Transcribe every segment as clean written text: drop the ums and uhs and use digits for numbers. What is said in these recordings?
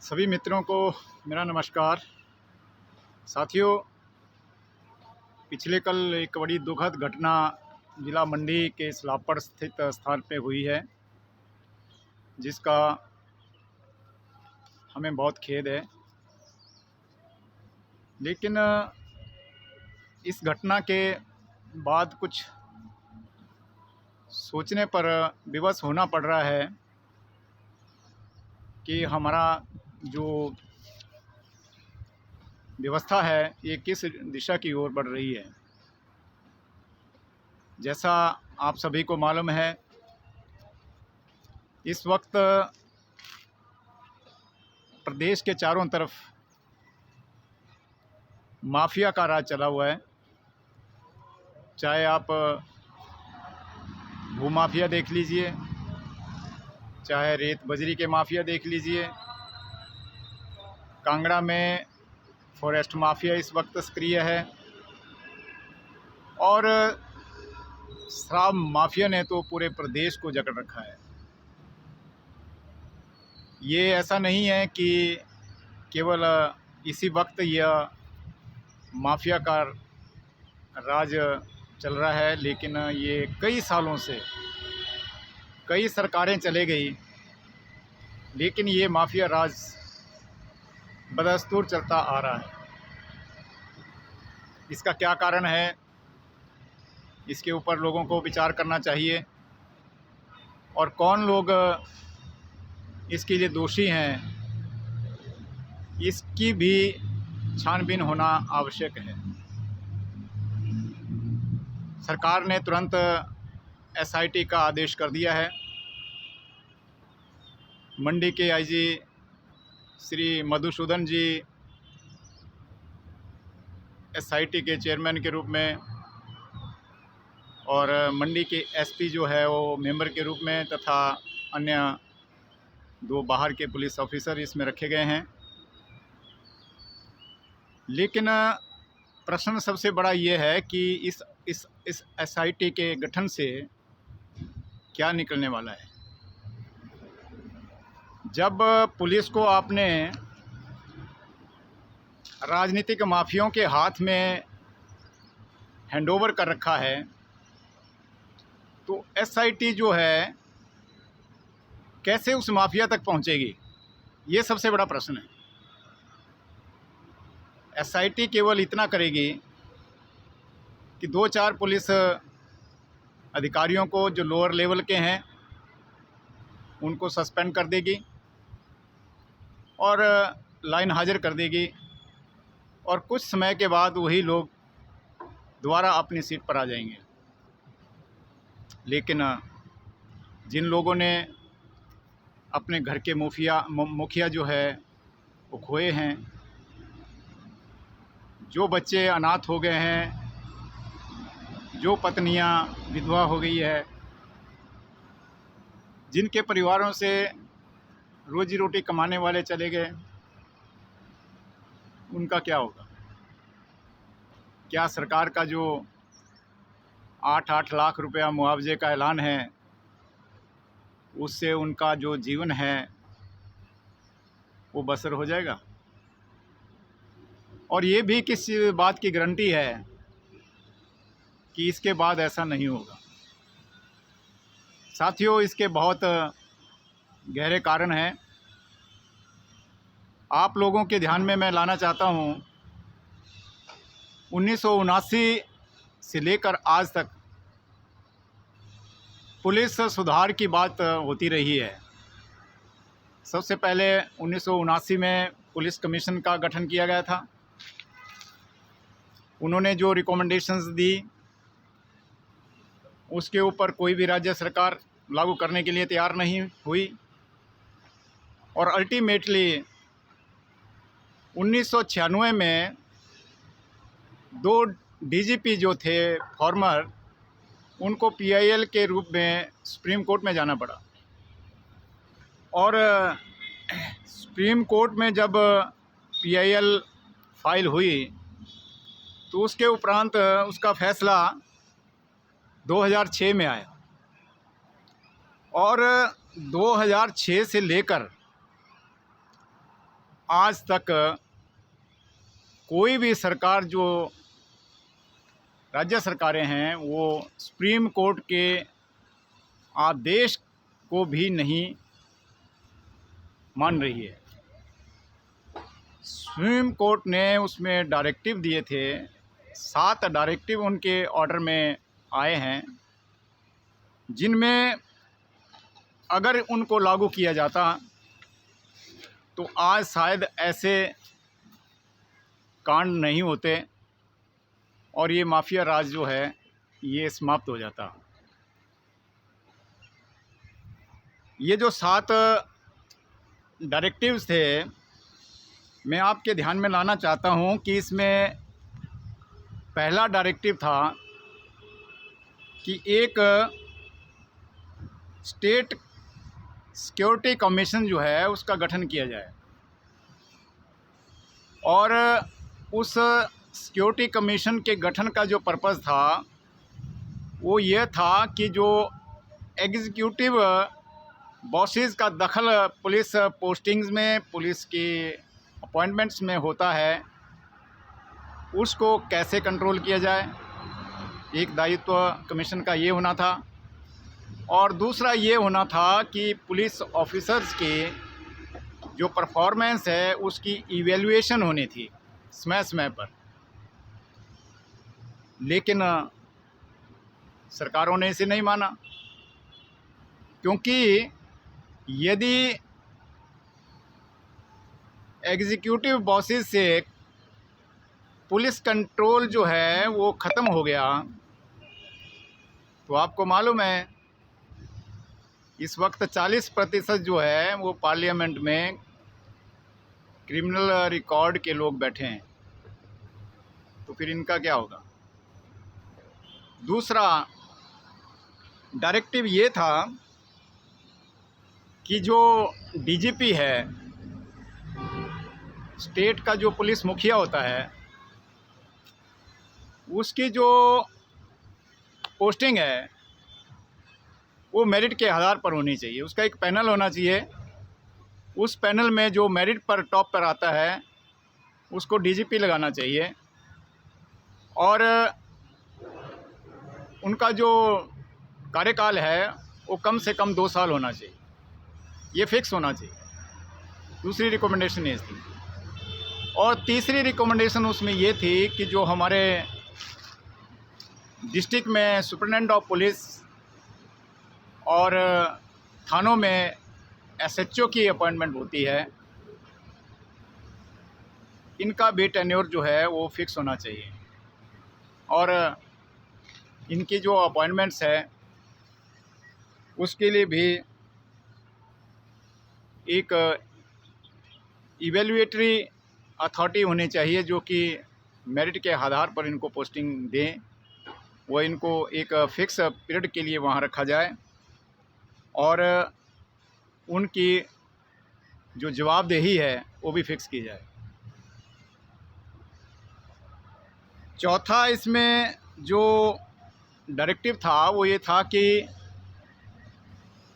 सभी मित्रों को मेरा नमस्कार। साथियों, पिछले कल एक बड़ी दुखद घटना जिला मंडी के सलापड़ स्थित स्थान पे हुई है, जिसका हमें बहुत खेद है। लेकिन इस घटना के बाद कुछ सोचने पर विवश होना पड़ रहा है कि हमारा जो व्यवस्था है ये किस दिशा की ओर बढ़ रही है। जैसा आप सभी को मालूम है, इस वक्त प्रदेश के चारों तरफ माफिया का राज चला हुआ है। चाहे आप भूमाफिया देख लीजिए, चाहे रेत बजरी के माफिया देख लीजिए, कांगड़ा में फॉरेस्ट माफिया इस वक्त सक्रिय है, और शराब माफिया ने तो पूरे प्रदेश को जकड़ रखा है। ये ऐसा नहीं है कि केवल इसी वक्त यह माफिया का राज चल रहा है, लेकिन ये कई सालों से कई सरकारें चले गई, लेकिन ये माफिया राज बदस्तूर चलता आ रहा है। इसका क्या कारण है, इसके ऊपर लोगों को विचार करना चाहिए, और कौन लोग इसके लिए दोषी हैं इसकी भी छानबीन होना आवश्यक है। सरकार ने तुरंत एसआईटी का आदेश कर दिया है। मंडी के आईजी श्री मधुसूदन जी एसआईटी के चेयरमैन के रूप में, और मंडी के एसपी जो है वो मेंबर के रूप में, तथा अन्य 2 बाहर के पुलिस ऑफिसर इसमें रखे गए हैं। लेकिन प्रश्न सबसे बड़ा ये है कि इस एसआईटी के गठन से क्या निकलने वाला है। जब पुलिस को आपने राजनीतिक माफियाओं के हाथ में हैंडओवर कर रखा है, तो एसआईटी जो है कैसे उस माफिया तक पहुंचेगी, ये सबसे बड़ा प्रश्न है। एसआईटी केवल इतना करेगी कि 2-4 पुलिस अधिकारियों को जो लोअर लेवल के हैं उनको सस्पेंड कर देगी और लाइन हाजिर कर देगी, और कुछ समय के बाद वही लोग दोबारा अपनी सीट पर आ जाएंगे। लेकिन जिन लोगों ने अपने घर के मुखिया जो है वो खोए हैं, जो बच्चे अनाथ हो गए हैं, जो पत्नियां विधवा हो गई है, जिनके परिवारों से रोजी रोटी कमाने वाले चले गए, उनका क्या होगा। क्या सरकार का जो 8-8 लाख रुपया मुआवजे का ऐलान है, उससे उनका जो जीवन है वो बसर हो जाएगा। और ये भी किस बात की गारंटी है कि इसके बाद ऐसा नहीं होगा। साथियों, इसके बहुत गहरे कारण हैं। आप लोगों के ध्यान में मैं लाना चाहता हूँ, 1979 से लेकर आज तक पुलिस सुधार की बात होती रही है। सबसे पहले 1979 में पुलिस कमीशन का गठन किया गया था। उन्होंने जो रिकमेंडेशंस दी उसके ऊपर कोई भी राज्य सरकार लागू करने के लिए तैयार नहीं हुई, और अल्टीमेटली 1996 में 2 डीजीपी जो थे फॉर्मर, उनको पीआईएल के रूप में सुप्रीम कोर्ट में जाना पड़ा। और सुप्रीम कोर्ट में जब पीआईएल फाइल हुई तो उसके उपरांत उसका फैसला 2006 में आया, और 2006 से लेकर आज तक कोई भी सरकार, जो राज्य सरकारें हैं, वो सुप्रीम कोर्ट के आदेश को भी नहीं मान रही है। सुप्रीम कोर्ट ने उसमें डायरेक्टिव दिए थे, 7 डायरेक्टिव उनके ऑर्डर में आए हैं, जिनमें अगर उनको लागू किया जाता तो आज शायद ऐसे कांड नहीं होते और ये माफिया राज जो है ये समाप्त हो जाता। ये जो 7 डायरेक्टिव्स थे, मैं आपके ध्यान में लाना चाहता हूँ कि इसमें पहला डायरेक्टिव था कि एक स्टेट सिक्योरिटी कमीशन जो है उसका गठन किया जाए, और उस सिक्योरिटी कमीशन के गठन का जो पर्पस था वो ये था कि जो एग्जीक्यूटिव बॉसेस का दखल पुलिस पोस्टिंग्स में, पुलिस की अपॉइंटमेंट्स में होता है, उसको कैसे कंट्रोल किया जाए। एक दायित्व कमीशन का ये होना था, और दूसरा ये होना था कि पुलिस ऑफिसर्स की जो परफॉर्मेंस है उसकी इवैल्यूएशन होनी थी समय समय पर। लेकिन सरकारों ने इसे नहीं माना, क्योंकि यदि एग्जीक्यूटिव बॉसेस से पुलिस कंट्रोल जो है वो ख़त्म हो गया, तो आपको मालूम है इस वक्त 40% जो है वो पार्लियामेंट में क्रिमिनल रिकॉर्ड के लोग बैठे हैं, तो फिर इनका क्या होगा। दूसरा डायरेक्टिव ये था कि जो डीजीपी है, स्टेट का जो पुलिस मुखिया होता है, उसकी जो पोस्टिंग है वो मेरिट के आधार पर होनी चाहिए। उसका एक पैनल होना चाहिए, उस पैनल में जो मेरिट पर टॉप पर आता है उसको डीजीपी लगाना चाहिए, और उनका जो कार्यकाल है वो कम से कम 2 साल होना चाहिए, ये फिक्स होना चाहिए। दूसरी रिकमेंडेशन ये थी। और तीसरी रिकमेंडेशन उसमें ये थी कि जो हमारे डिस्ट्रिक्ट में सुपरिटेंडेंट ऑफ पुलिस और थानों में एसएचओ की अपॉइंटमेंट होती है, इनका भी टेन्योर जो है वो फिक्स होना चाहिए, और इनकी जो अपॉइंटमेंट्स है उसके लिए भी एक इवेल्युएटरी अथॉरिटी होनी चाहिए जो कि मेरिट के आधार पर इनको पोस्टिंग दें। वो इनको एक फ़िक्स पीरियड के लिए वहाँ रखा जाए, और उनकी जो जवाबदेही है वो भी फिक्स की जाए। चौथा इसमें जो डायरेक्टिव था वो ये था कि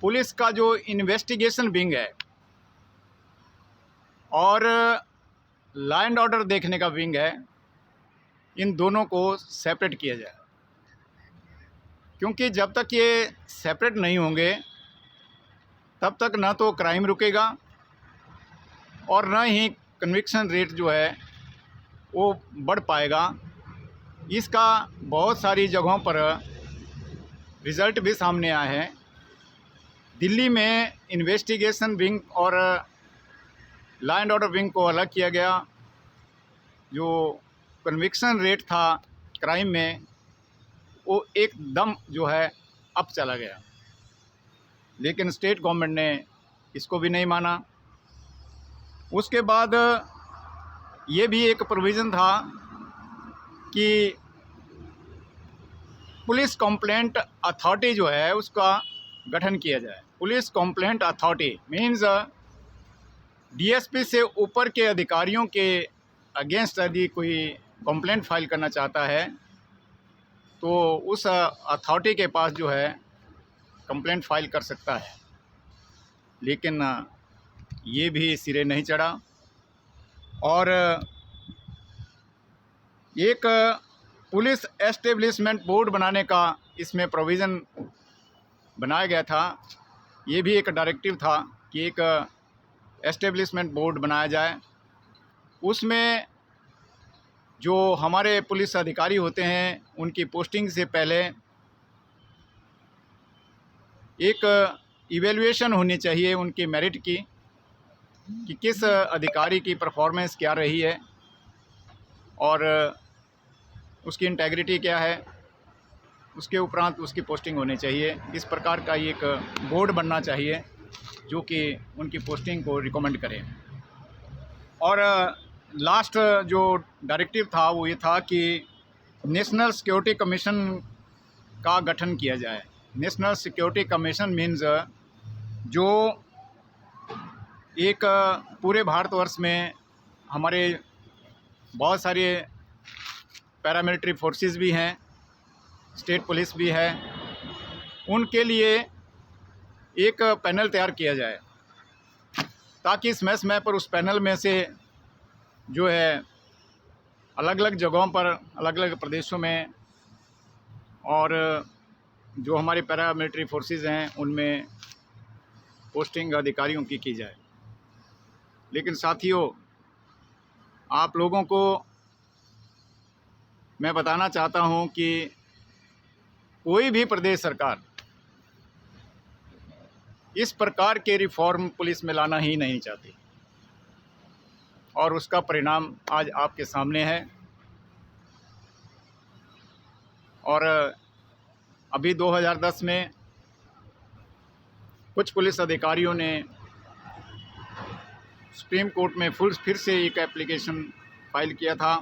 पुलिस का जो इन्वेस्टिगेशन विंग है और लॉ एंड ऑर्डर देखने का विंग है, इन दोनों को सेपरेट किया जाए, क्योंकि जब तक ये सेपरेट नहीं होंगे तब तक ना तो क्राइम रुकेगा और ना ही कन्विक्शन रेट जो है वो बढ़ पाएगा। इसका बहुत सारी जगहों पर रिज़ल्ट भी सामने आए हैं। दिल्ली में इन्वेस्टिगेशन विंग और लॉ एंड ऑर्डर विंग को अलग किया गया। जो कन्विक्शन रेट था क्राइम में वो एकदम जो है अप चला गया, लेकिन स्टेट गवर्नमेंट ने इसको भी नहीं माना। उसके बाद ये भी एक प्रोविज़न था कि पुलिस कंप्लेंट अथॉरिटी जो है उसका गठन किया जाए। Police complaint authority means DSP से ऊपर के अधिकारियों के अगेंस्ट यदि कोई कंप्लेंट फाइल करना चाहता है तो उस अथॉरिटी के पास जो है कंप्लेंट फाइल कर सकता है। लेकिन ये भी सिरे नहीं चढ़ा। और एक पुलिस एस्टेब्लिशमेंट बोर्ड बनाने का इसमें प्रोविज़न बनाया गया था। ये भी एक डायरेक्टिव था कि एक एस्टेब्लिशमेंट बोर्ड बनाया जाए। उसमें जो हमारे पुलिस अधिकारी होते हैं उनकी पोस्टिंग से पहले एक इवैल्यूएशन होनी चाहिए उनकी मेरिट की, कि किस अधिकारी की परफॉर्मेंस क्या रही है और उसकी इंटेग्रिटी क्या है, उसके उपरांत उसकी पोस्टिंग होनी चाहिए। इस प्रकार का एक बोर्ड बनना चाहिए जो कि उनकी पोस्टिंग को रिकमेंड करे। और लास्ट जो डायरेक्टिव था वो ये था कि नेशनल सिक्योरिटी कमीशन का गठन किया जाए। नेशनल सिक्योरिटी कमीशन मीन्स जो एक पूरे भारतवर्ष में हमारे बहुत सारे पैरामिलिट्री फोर्सेस भी हैं, स्टेट पुलिस भी है, उनके लिए एक पैनल तैयार किया जाए ताकि समय समय पर उस पैनल में से जो है अलग अलग जगहों पर, अलग अलग प्रदेशों में और जो हमारे पैरामिलिट्री फोर्सेस हैं उनमें पोस्टिंग अधिकारियों की जाए। लेकिन साथियों, आप लोगों को मैं बताना चाहता हूं कि कोई भी प्रदेश सरकार इस प्रकार के रिफॉर्म पुलिस में लाना ही नहीं चाहती और उसका परिणाम आज आपके सामने है। और अभी 2010 में कुछ पुलिस अधिकारियों ने सुप्रीम कोर्ट में फिर से एक एप्लीकेशन फाइल किया था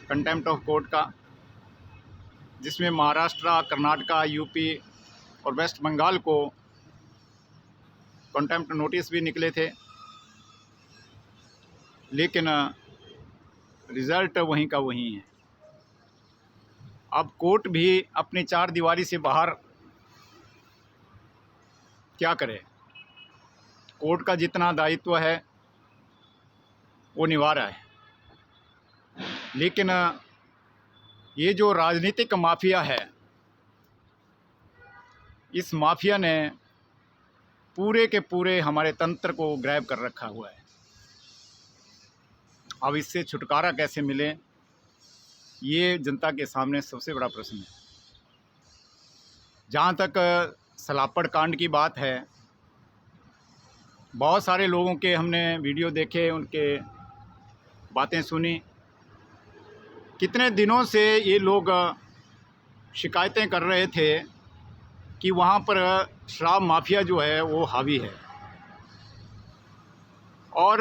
कंटेम्प्ट ऑफ कोर्ट का, जिसमें महाराष्ट्र, कर्नाटका, यूपी और वेस्ट बंगाल को कंटेम्प्ट नोटिस भी निकले थे, लेकिन रिज़ल्ट वहीं का वहीं है। अब कोर्ट भी अपनी चार दीवारी से बाहर क्या करे। कोर्ट का जितना दायित्व है वो निभा रहा है, लेकिन ये जो राजनीतिक माफिया है, इस माफिया ने पूरे के पूरे हमारे तंत्र को ग्रैब कर रखा हुआ है। अब इससे छुटकारा कैसे मिले, ये जनता के सामने सबसे बड़ा प्रश्न है। जहाँ तक सलापड़ कांड की बात है, बहुत सारे लोगों के हमने वीडियो देखे, उनके बातें सुनी। कितने दिनों से ये लोग शिकायतें कर रहे थे कि वहाँ पर शराब माफिया जो है वो हावी है, और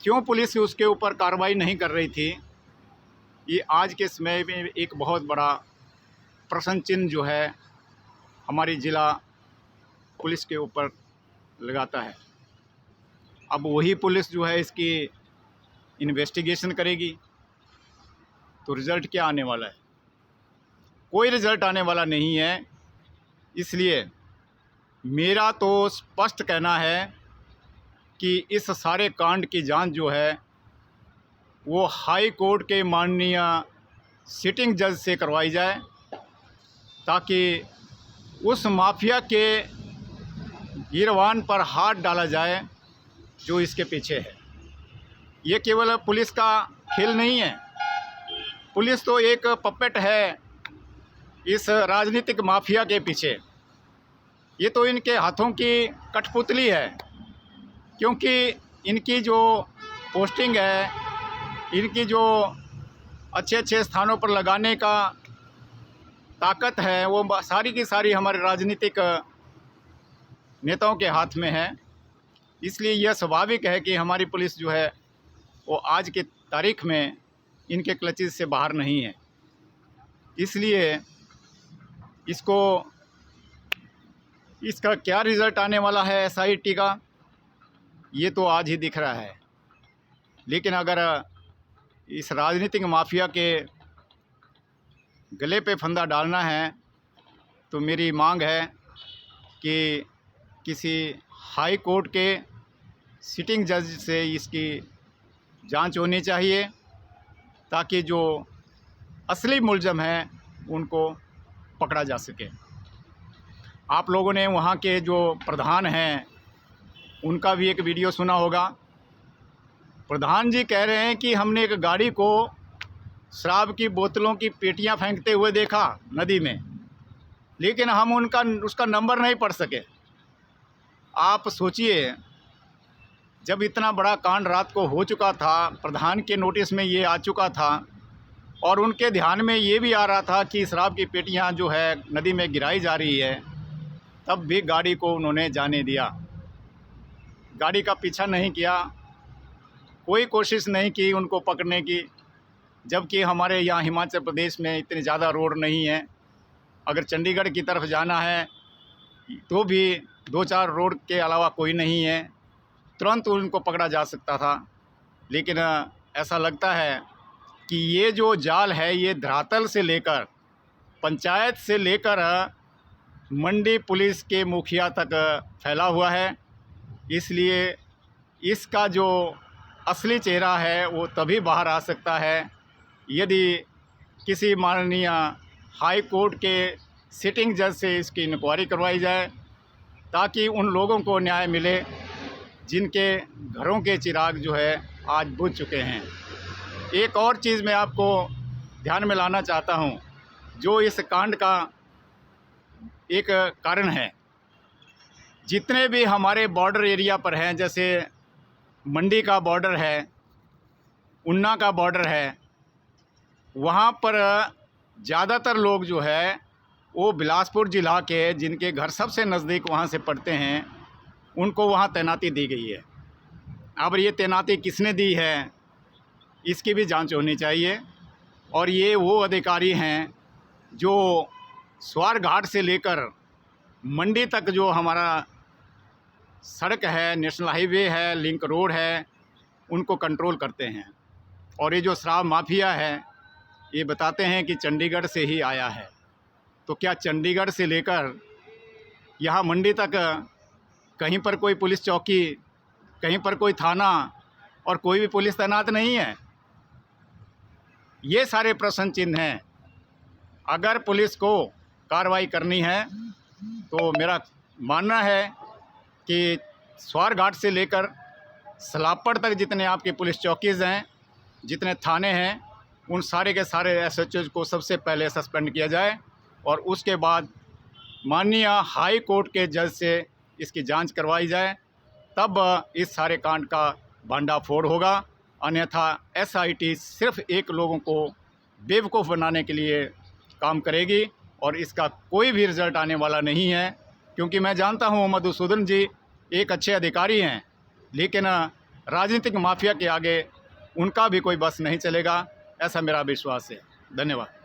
क्यों पुलिस उसके ऊपर कार्रवाई नहीं कर रही थी। ये आज के समय में एक बहुत बड़ा प्रश्न चिन्ह जो है हमारी ज़िला पुलिस के ऊपर लगाता है। अब वही पुलिस जो है इसकी इन्वेस्टिगेशन करेगी तो रिज़ल्ट क्या आने वाला है? कोई रिज़ल्ट आने वाला नहीं है। इसलिए मेरा तो स्पष्ट कहना है कि इस सारे कांड की जांच जो है वो हाई कोर्ट के माननीय सिटिंग जज से करवाई जाए, ताकि उस माफिया के गिरवान पर हाथ डाला जाए जो इसके पीछे है। ये केवल पुलिस का खेल नहीं है। पुलिस तो एक पपेट है इस राजनीतिक माफिया के पीछे। ये तो इनके हाथों की कठपुतली है, क्योंकि इनकी जो पोस्टिंग है, इनकी जो अच्छे अच्छे स्थानों पर लगाने का ताकत है, वो सारी की सारी हमारे राजनीतिक नेताओं के हाथ में है। इसलिए यह स्वाभाविक है कि हमारी पुलिस जो है वो आज की तारीख में इनके क्लचेस से बाहर नहीं है। इसलिए इसका क्या रिज़ल्ट आने वाला है एसआईटी का, ये तो आज ही दिख रहा है। लेकिन अगर इस राजनीतिक माफिया के गले पे फंदा डालना है तो मेरी मांग है कि किसी हाई कोर्ट के सिटिंग जज से इसकी जांच होनी चाहिए ताकि जो असली मुलज़िम हैं उनको पकड़ा जा सके। आप लोगों ने वहाँ के जो प्रधान हैं उनका भी एक वीडियो सुना होगा। प्रधान जी कह रहे हैं कि हमने एक गाड़ी को शराब की बोतलों की पेटियां फेंकते हुए देखा नदी में, लेकिन हम उसका नंबर नहीं पढ़ सके। आप सोचिए, जब इतना बड़ा कांड रात को हो चुका था, प्रधान के नोटिस में ये आ चुका था और उनके ध्यान में ये भी आ रहा था कि शराब की पेटियां जो है नदी में गिराई जा रही है, तब भी गाड़ी को उन्होंने जाने दिया। गाड़ी का पीछा नहीं किया, कोई कोशिश नहीं की उनको पकड़ने की, जबकि हमारे यहाँ हिमाचल प्रदेश में इतने ज़्यादा रोड नहीं है। अगर चंडीगढ़ की तरफ जाना है तो भी 2-4 रोड के अलावा कोई नहीं है, तुरंत उनको पकड़ा जा सकता था। लेकिन ऐसा लगता है कि ये जो जाल है ये धरातल से लेकर पंचायत से लेकर मंडी पुलिस के मुखिया तक फैला हुआ है। इसलिए इसका जो असली चेहरा है वो तभी बाहर आ सकता है यदि किसी माननीय हाई कोर्ट के सिटिंग जज से इसकी इंक्वायरी करवाई जाए, ताकि उन लोगों को न्याय मिले जिनके घरों के चिराग जो है आज बुझ चुके हैं। एक और चीज़ मैं आपको ध्यान में लाना चाहता हूं, जो इस कांड का एक कारण है। जितने भी हमारे बॉर्डर एरिया पर हैं, जैसे मंडी का बॉर्डर है, ऊना का बॉर्डर है, वहाँ पर ज़्यादातर लोग जो है वो बिलासपुर ज़िला के जिनके घर सबसे नज़दीक वहाँ से पड़ते हैं, उनको वहाँ तैनाती दी गई है। अब ये तैनाती किसने दी है, इसकी भी जांच होनी चाहिए। और ये वो अधिकारी हैं जो स्वार घाट से लेकर मंडी तक जो हमारा सड़क है, नेशनल हाईवे है, लिंक रोड है, उनको कंट्रोल करते हैं। और ये जो शराब माफिया है ये बताते हैं कि चंडीगढ़ से ही आया है। तो क्या चंडीगढ़ से लेकर यहाँ मंडी तक कहीं पर कोई पुलिस चौकी, कहीं पर कोई थाना और कोई भी पुलिस तैनात नहीं है? ये सारे प्रश्न चिन्ह हैं। अगर पुलिस को कार्रवाई करनी है तो मेरा मानना है कि स्वार घाट से लेकर सलापड़ तक जितने आपके पुलिस चौकीज़ हैं, जितने थाने हैं, उन सारे के सारे SHO को सबसे पहले सस्पेंड किया जाए और उसके बाद माननीय हाई कोर्ट के जज से इसकी जांच करवाई जाए। तब इस सारे कांड का भंडाफोड़ होगा। अन्यथा SIT सिर्फ एक लोगों को बेवकूफ़ बनाने के लिए काम करेगी और इसका कोई भी रिज़ल्ट आने वाला नहीं है। क्योंकि मैं जानता हूँ मधुसूदन जी एक अच्छे अधिकारी हैं, लेकिन राजनीतिक माफिया के आगे उनका भी कोई बस नहीं चलेगा, ऐसा मेरा विश्वास है। धन्यवाद।